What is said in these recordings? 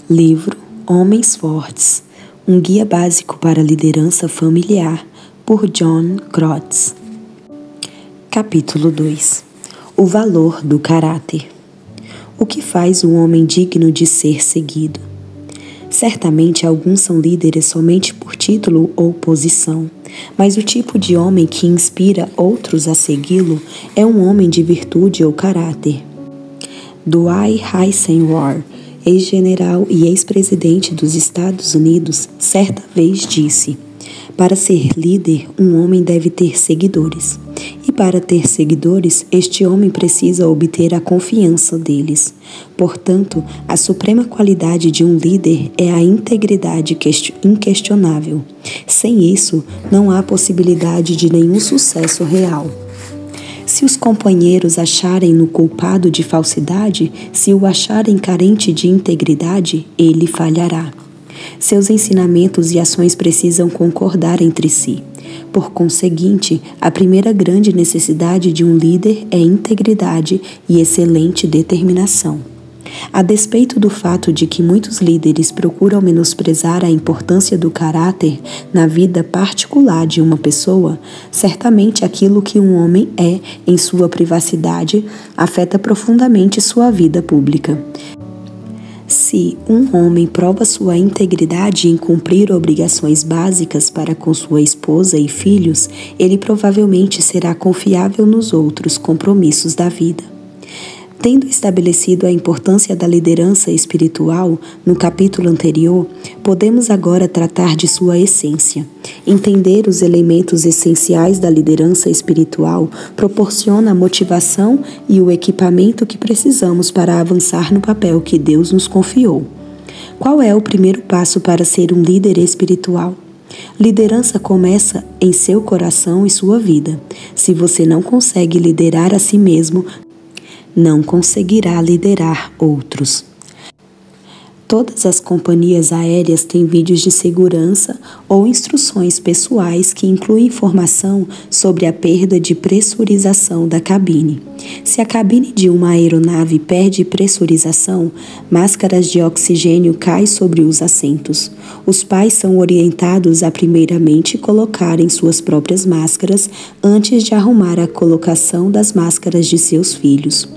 Livro Homens Fortes, um guia básico para a liderança familiar, por John Crotts. Capítulo 2. O valor do caráter. O que faz um homem digno de ser seguido? Certamente alguns são líderes somente por título ou posição, mas o tipo de homem que inspira outros a segui-lo é um homem de virtude ou caráter. Dwight Eisenhower, ex-general e ex-presidente dos Estados Unidos, certa vez disse: para ser líder, um homem deve ter seguidores. E para ter seguidores, este homem precisa obter a confiança deles. Portanto, a suprema qualidade de um líder é a integridade inquestionável. Sem isso, não há possibilidade de nenhum sucesso real. Se os companheiros acharem-no culpado de falsidade, se o acharem carente de integridade, ele falhará. Seus ensinamentos e ações precisam concordar entre si. Por conseguinte, a primeira grande necessidade de um líder é integridade e excelente determinação. A despeito do fato de que muitos líderes procuram menosprezar a importância do caráter na vida particular de uma pessoa, certamente aquilo que um homem é em sua privacidade afeta profundamente sua vida pública. Se um homem prova sua integridade em cumprir obrigações básicas para com sua esposa e filhos, ele provavelmente será confiável nos outros compromissos da vida. Tendo estabelecido a importância da liderança espiritual no capítulo anterior, podemos agora tratar de sua essência. Entender os elementos essenciais da liderança espiritual proporciona a motivação e o equipamento que precisamos para avançar no papel que Deus nos confiou. Qual é o primeiro passo para ser um líder espiritual? Liderança começa em seu coração e sua vida. Se você não consegue liderar a si mesmo, não conseguirá liderar outros. Todas as companhias aéreas têm vídeos de segurança ou instruções pessoais que incluem informação sobre a perda de pressurização da cabine. Se a cabine de uma aeronave perde pressurização, máscaras de oxigênio caem sobre os assentos. Os pais são orientados a primeiramente colocarem suas próprias máscaras antes de arrumar a colocação das máscaras de seus filhos.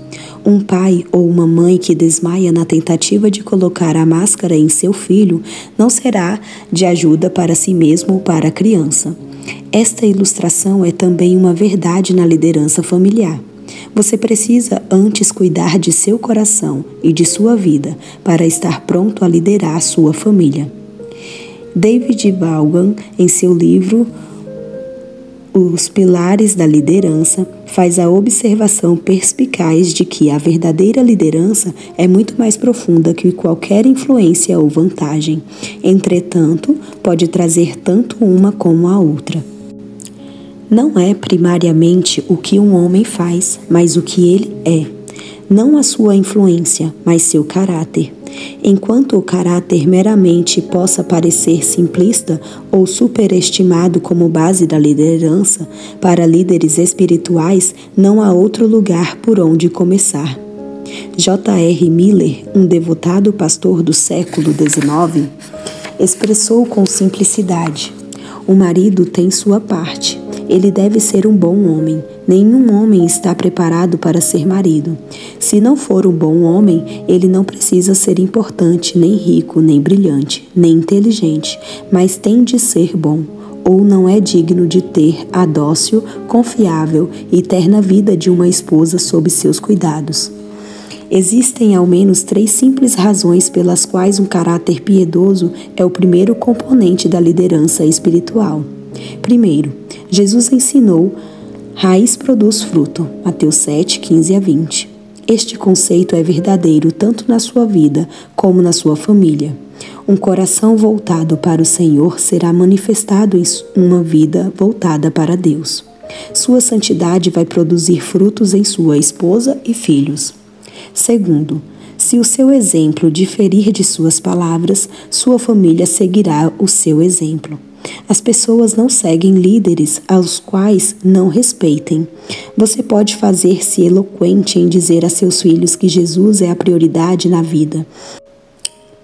Um pai ou uma mãe que desmaia na tentativa de colocar a máscara em seu filho não será de ajuda para si mesmo ou para a criança. Esta ilustração é também uma verdade na liderança familiar. Você precisa antes cuidar de seu coração e de sua vida para estar pronto a liderar sua família. David Vaughan, em seu livro Os Pilares da Liderança, faz a observação perspicaz de que a verdadeira liderança é muito mais profunda que qualquer influência ou vantagem. Entretanto, pode trazer tanto uma como a outra. Não é primariamente o que um homem faz, mas o que ele é. Não a sua influência, mas seu caráter. Enquanto o caráter meramente possa parecer simplista ou superestimado como base da liderança, para líderes espirituais não há outro lugar por onde começar. J.R. Miller, um devotado pastor do século XIX, expressou com simplicidade: o marido tem sua parte. Ele deve ser um bom homem. Nenhum homem está preparado para ser marido. Se não for um bom homem, ele não precisa ser importante, nem rico, nem brilhante, nem inteligente, mas tem de ser bom, ou não é digno de ter a dócil, confiável e terna vida de uma esposa sob seus cuidados. Existem ao menos 3 simples razões pelas quais um caráter piedoso é o primeiro componente da liderança espiritual. Primeiro, Jesus ensinou: raiz produz fruto, Mateus 7, 15 a 20. Este conceito é verdadeiro tanto na sua vida como na sua família. Um coração voltado para o Senhor será manifestado em uma vida voltada para Deus. Sua santidade vai produzir frutos em sua esposa e filhos. Segundo, se o seu exemplo diferir de suas palavras, sua família seguirá o seu exemplo. As pessoas não seguem líderes aos quais não respeitem. Você pode fazer-se eloquente em dizer a seus filhos que Jesus é a prioridade na vida,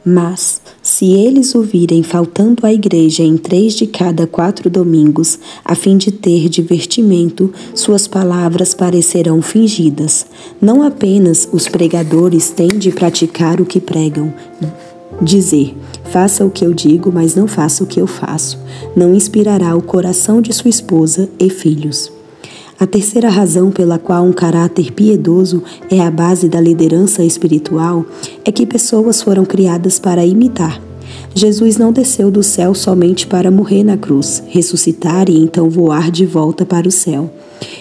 Mas, se eles o virem faltando à igreja em 3 de cada 4 domingos, a fim de ter divertimento, suas palavras parecerão fingidas. Não apenas os pregadores têm de praticar o que pregam, dizer, faça o que eu digo, mas não faça o que eu faço. Não inspirará o coração de sua esposa e filhos. A terceira razão pela qual um caráter piedoso é a base da liderança espiritual é que pessoas foram criadas para imitar. Jesus não desceu do céu somente para morrer na cruz, ressuscitar e então voar de volta para o céu.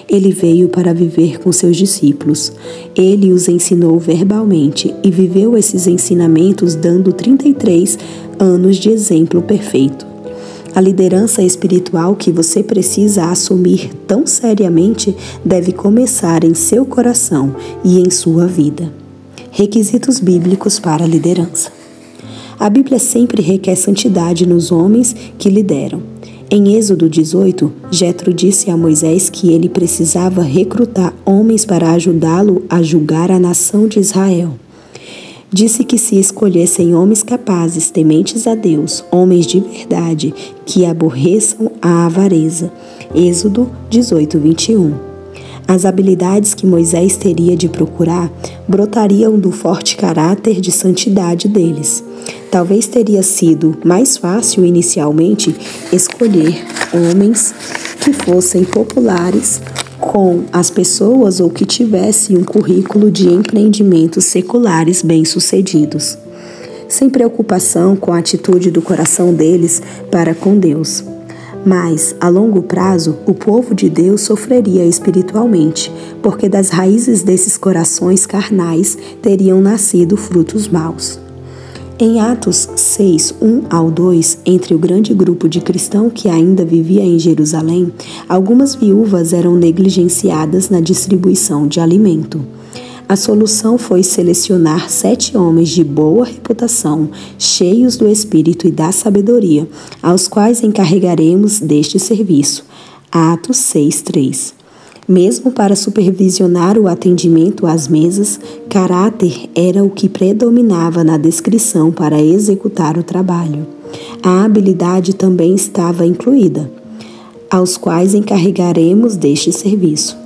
Ele veio para viver com seus discípulos. Ele os ensinou verbalmente e viveu esses ensinamentos dando 33 anos de exemplo perfeito. A liderança espiritual que você precisa assumir tão seriamente deve começar em seu coração e em sua vida. Requisitos bíblicos para a liderança. A Bíblia sempre requer santidade nos homens que lideram. Em Êxodo 18, Jetro disse a Moisés que ele precisava recrutar homens para ajudá-lo a julgar a nação de Israel. Disse que se escolhessem homens capazes, tementes a Deus, homens de verdade, que aborreçam a avareza. Êxodo 18, 21. As habilidades que Moisés teria de procurar brotariam do forte caráter de santidade deles. Talvez teria sido mais fácil inicialmente escolher homens que fossem populares com as pessoas ou que tivessem um currículo de empreendimentos seculares bem-sucedidos, sem preocupação com a atitude do coração deles para com Deus. Mas, a longo prazo, o povo de Deus sofreria espiritualmente, porque das raízes desses corações carnais teriam nascido frutos maus. Em Atos 6, 1 ao 2, entre o grande grupo de cristãos que ainda vivia em Jerusalém, algumas viúvas eram negligenciadas na distribuição de alimento. A solução foi selecionar 7 homens de boa reputação, cheios do Espírito e da sabedoria, aos quais encarregaremos deste serviço. Atos 6, 3. Mesmo para supervisionar o atendimento às mesas, caráter era o que predominava na descrição para executar o trabalho. A habilidade também estava incluída, aos quais encarregaremos deste serviço.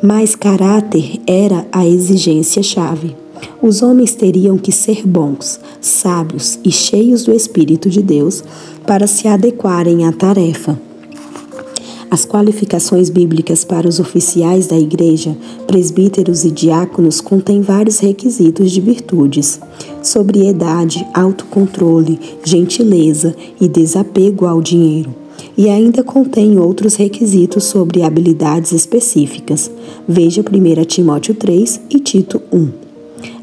Mas caráter era a exigência-chave. Os homens teriam que ser bons, sábios e cheios do Espírito de Deus para se adequarem à tarefa. As qualificações bíblicas para os oficiais da igreja, presbíteros e diáconos contêm vários requisitos de virtudes: sobriedade, autocontrole, gentileza e desapego ao dinheiro. E ainda contém outros requisitos sobre habilidades específicas. Veja 1 Timóteo 3 e Tito 1.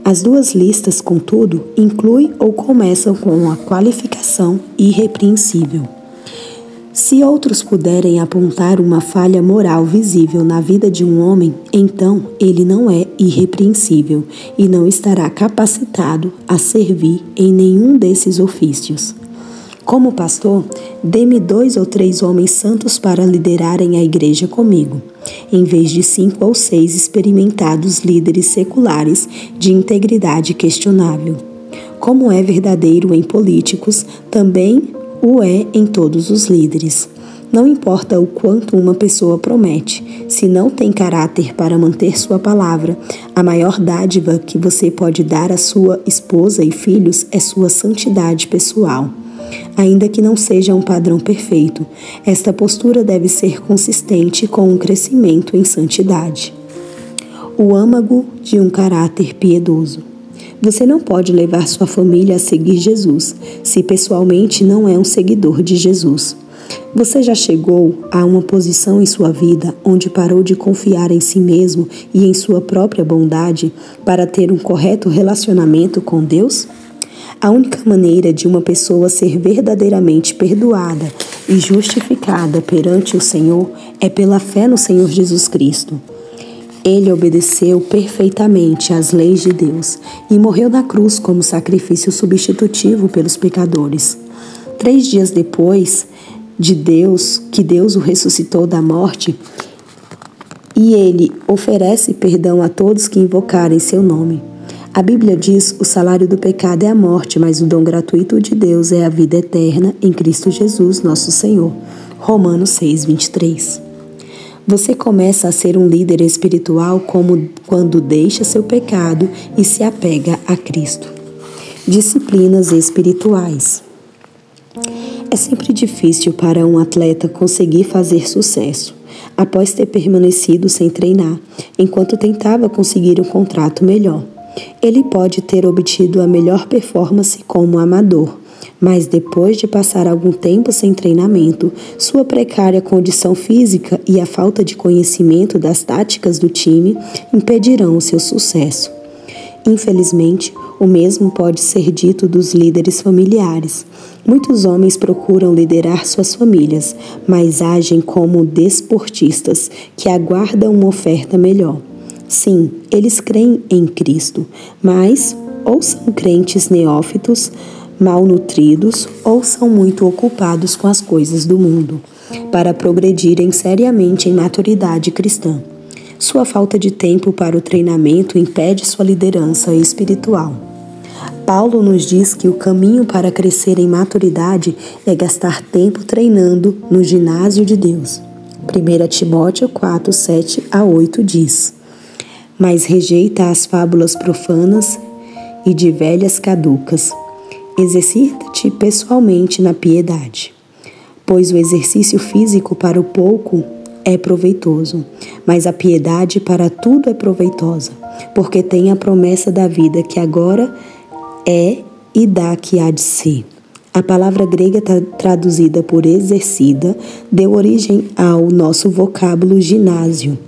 As duas listas, contudo, incluem ou começam com a qualificação irrepreensível. Se outros puderem apontar uma falha moral visível na vida de um homem, então ele não é irrepreensível e não estará capacitado a servir em nenhum desses ofícios. Como pastor, dê-me 2 ou 3 homens santos para liderarem a igreja comigo, em vez de 5 ou 6 experimentados líderes seculares de integridade questionável. Como é verdadeiro em políticos, também o é em todos os líderes. Não importa o quanto uma pessoa promete, se não tem caráter para manter sua palavra, a maior dádiva que você pode dar à sua esposa e filhos é sua santidade pessoal. Ainda que não seja um padrão perfeito, esta postura deve ser consistente com um crescimento em santidade. O âmago de um caráter piedoso. Você não pode levar sua família a seguir Jesus, se pessoalmente não é um seguidor de Jesus. Você já chegou a uma posição em sua vida onde parou de confiar em si mesmo e em sua própria bondade para ter um correto relacionamento com Deus? A única maneira de uma pessoa ser verdadeiramente perdoada e justificada perante o Senhor é pela fé no Senhor Jesus Cristo. Ele obedeceu perfeitamente às leis de Deus e morreu na cruz como sacrifício substitutivo pelos pecadores. 3 dias depois que Deus o ressuscitou da morte, e ele oferece perdão a todos que invocarem seu nome. A Bíblia diz: o salário do pecado é a morte, mas o dom gratuito de Deus é a vida eterna em Cristo Jesus, nosso Senhor. Romanos 6:23. Você começa a ser um líder espiritual quando deixa seu pecado e se apega a Cristo. Disciplinas espirituais. É sempre difícil para um atleta conseguir fazer sucesso após ter permanecido sem treinar, enquanto tentava conseguir um contrato melhor. Ele pode ter obtido a melhor performance como amador, mas depois de passar algum tempo sem treinamento, sua precária condição física e a falta de conhecimento das táticas do time impedirão o seu sucesso. Infelizmente, o mesmo pode ser dito dos líderes familiares. Muitos homens procuram liderar suas famílias, mas agem como desportistas que aguardam uma oferta melhor. Sim, eles creem em Cristo, mas ou são crentes neófitos, malnutridos, ou são muito ocupados com as coisas do mundo, para progredirem seriamente em maturidade cristã. Sua falta de tempo para o treinamento impede sua liderança espiritual. Paulo nos diz que o caminho para crescer em maturidade é gastar tempo treinando no ginásio de Deus. 1 Timóteo 4, 7-8 diz: mas rejeita as fábulas profanas e de velhas caducas. Exercita-te pessoalmente na piedade, pois o exercício físico para o pouco é proveitoso, mas a piedade para tudo é proveitosa, porque tem a promessa da vida que agora é e da que há de ser. A palavra grega traduzida por exercida deu origem ao nosso vocábulo ginásio.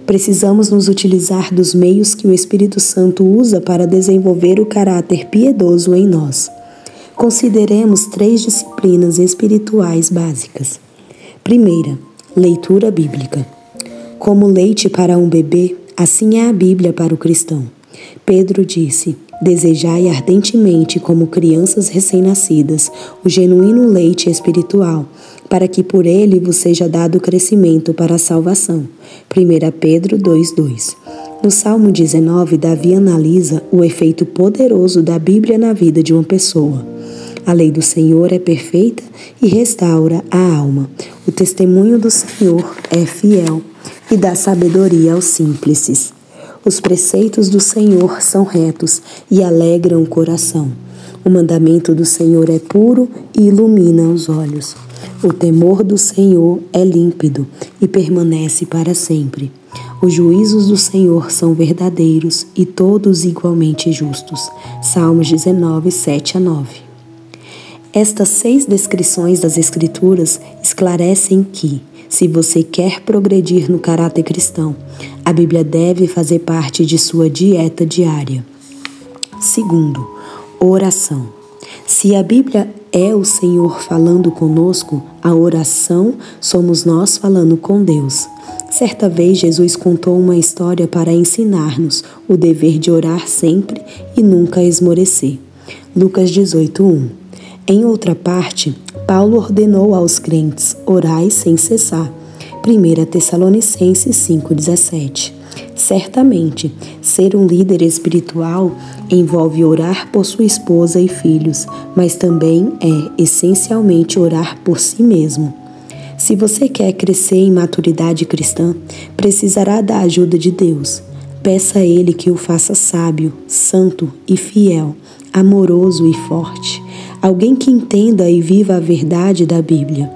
Precisamos nos utilizar dos meios que o Espírito Santo usa para desenvolver o caráter piedoso em nós. Consideremos 3 disciplinas espirituais básicas. Primeira, leitura bíblica. Como leite para um bebê, assim é a Bíblia para o cristão. Pedro disse: desejai ardentemente, como crianças recém-nascidas, o genuíno leite espiritual, para que por ele vos seja dado crescimento para a salvação. 1 Pedro 2:2. No Salmo 19, Davi analisa o efeito poderoso da Bíblia na vida de uma pessoa. A lei do Senhor é perfeita e restaura a alma. O testemunho do Senhor é fiel e dá sabedoria aos simples. Os preceitos do Senhor são retos e alegram o coração. O mandamento do Senhor é puro e ilumina os olhos. O temor do Senhor é límpido e permanece para sempre. Os juízos do Senhor são verdadeiros e todos igualmente justos. Salmos 19, 7-9. Estas 6 descrições das Escrituras esclarecem que, se você quer progredir no caráter cristão, a Bíblia deve fazer parte de sua dieta diária. Segundo, oração. Se a Bíblia é o Senhor falando conosco, a oração somos nós falando com Deus. Certa vez, Jesus contou uma história para ensinar-nos o dever de orar sempre e nunca esmorecer. Lucas 18:1. Em outra parte, Paulo ordenou aos crentes: orai sem cessar. 1 Tessalonicenses 5:17. Certamente, ser um líder espiritual envolve orar por sua esposa e filhos, mas também é essencialmente orar por si mesmo. Se você quer crescer em maturidade cristã, precisará da ajuda de Deus. Peça a Ele que o faça sábio, santo e fiel, amoroso e forte. Alguém que entenda e viva a verdade da Bíblia.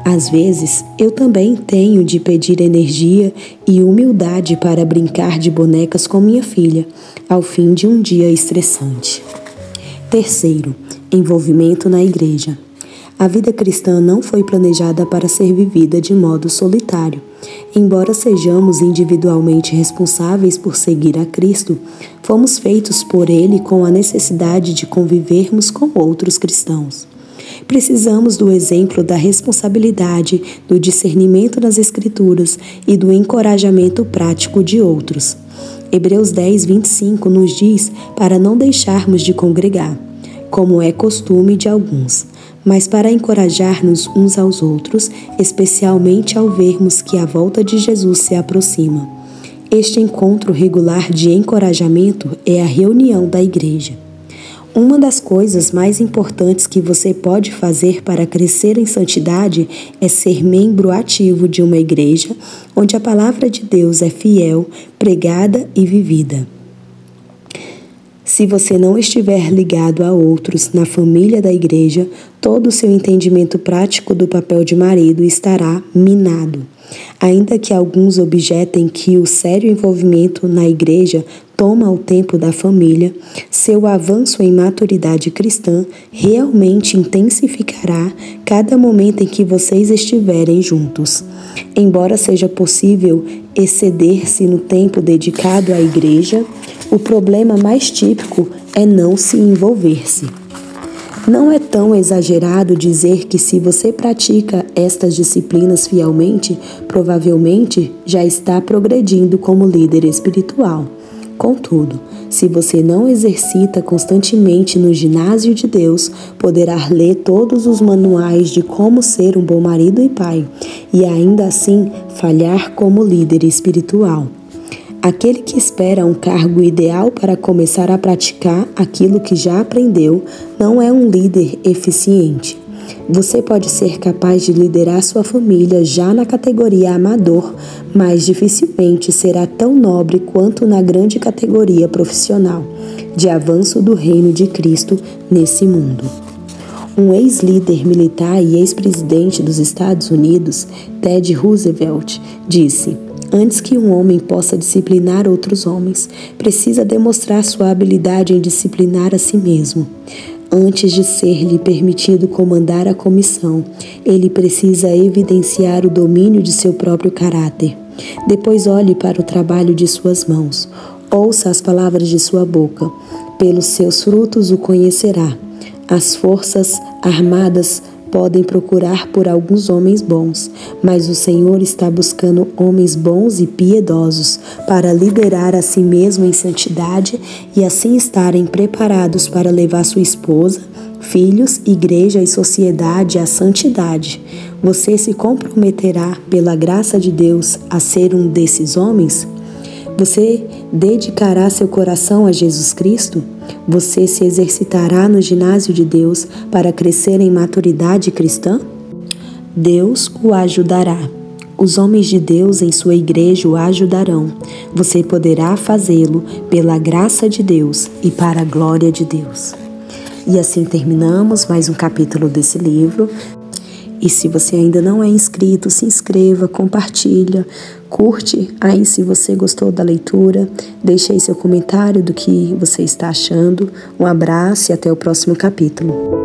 Às vezes, eu também tenho de pedir energia e humildade para brincar de bonecas com minha filha, ao fim de um dia estressante. Terceiro, envolvimento na igreja. A vida cristã não foi planejada para ser vivida de modo solitário. Embora sejamos individualmente responsáveis por seguir a Cristo, fomos feitos por Ele com a necessidade de convivermos com outros cristãos. Precisamos do exemplo da responsabilidade, do discernimento nas Escrituras e do encorajamento prático de outros. Hebreus 10:25 nos diz para não deixarmos de congregar, como é costume de alguns, mas para encorajar-nos uns aos outros, especialmente ao vermos que a volta de Jesus se aproxima. Este encontro regular de encorajamento é a reunião da igreja. Uma das coisas mais importantes que você pode fazer para crescer em santidade é ser membro ativo de uma igreja onde a palavra de Deus é fiel, pregada e vivida. Se você não estiver ligado a outros na família da igreja, todo o seu entendimento prático do papel de marido estará minado. Ainda que alguns objetem que o sério envolvimento na igreja toma o tempo da família, seu avanço em maturidade cristã realmente intensificará cada momento em que vocês estiverem juntos. Embora seja possível exceder-se no tempo dedicado à igreja, o problema mais típico é não se envolver-se. Não é tão exagerado dizer que se você pratica estas disciplinas fielmente, provavelmente já está progredindo como líder espiritual. Contudo, se você não exercita constantemente no ginásio de Deus, poderá ler todos os manuais de como ser um bom marido e pai, e ainda assim falhar como líder espiritual. Aquele que espera um cargo ideal para começar a praticar aquilo que já aprendeu não é um líder eficiente. Você pode ser capaz de liderar sua família já na categoria amador, mas dificilmente será tão nobre quanto na grande categoria profissional, de avanço do reino de Cristo nesse mundo. Um ex-líder militar e ex-presidente dos Estados Unidos, Ted Roosevelt, disse: "Antes que um homem possa disciplinar outros homens, precisa demonstrar sua habilidade em disciplinar a si mesmo. Antes de ser-lhe permitido comandar a comissão, ele precisa evidenciar o domínio de seu próprio caráter. Depois olhe para o trabalho de suas mãos. Ouça as palavras de sua boca. Pelos seus frutos o conhecerá. As forças armadas podem procurar por alguns homens bons, mas o Senhor está buscando homens bons e piedosos para liderar a si mesmo em santidade e assim estarem preparados para levar sua esposa, filhos, igreja e sociedade à santidade. Você se comprometerá, pela graça de Deus, a ser um desses homens? Você dedicará seu coração a Jesus Cristo? Você se exercitará no ginásio de Deus para crescer em maturidade cristã? Deus o ajudará. Os homens de Deus em sua igreja o ajudarão. Você poderá fazê-lo pela graça de Deus e para a glória de Deus. E assim terminamos mais um capítulo desse livro. E se você ainda não é inscrito, se inscreva, compartilha, curte aí se você gostou da leitura, deixe aí seu comentário do que você está achando. Um abraço e até o próximo capítulo.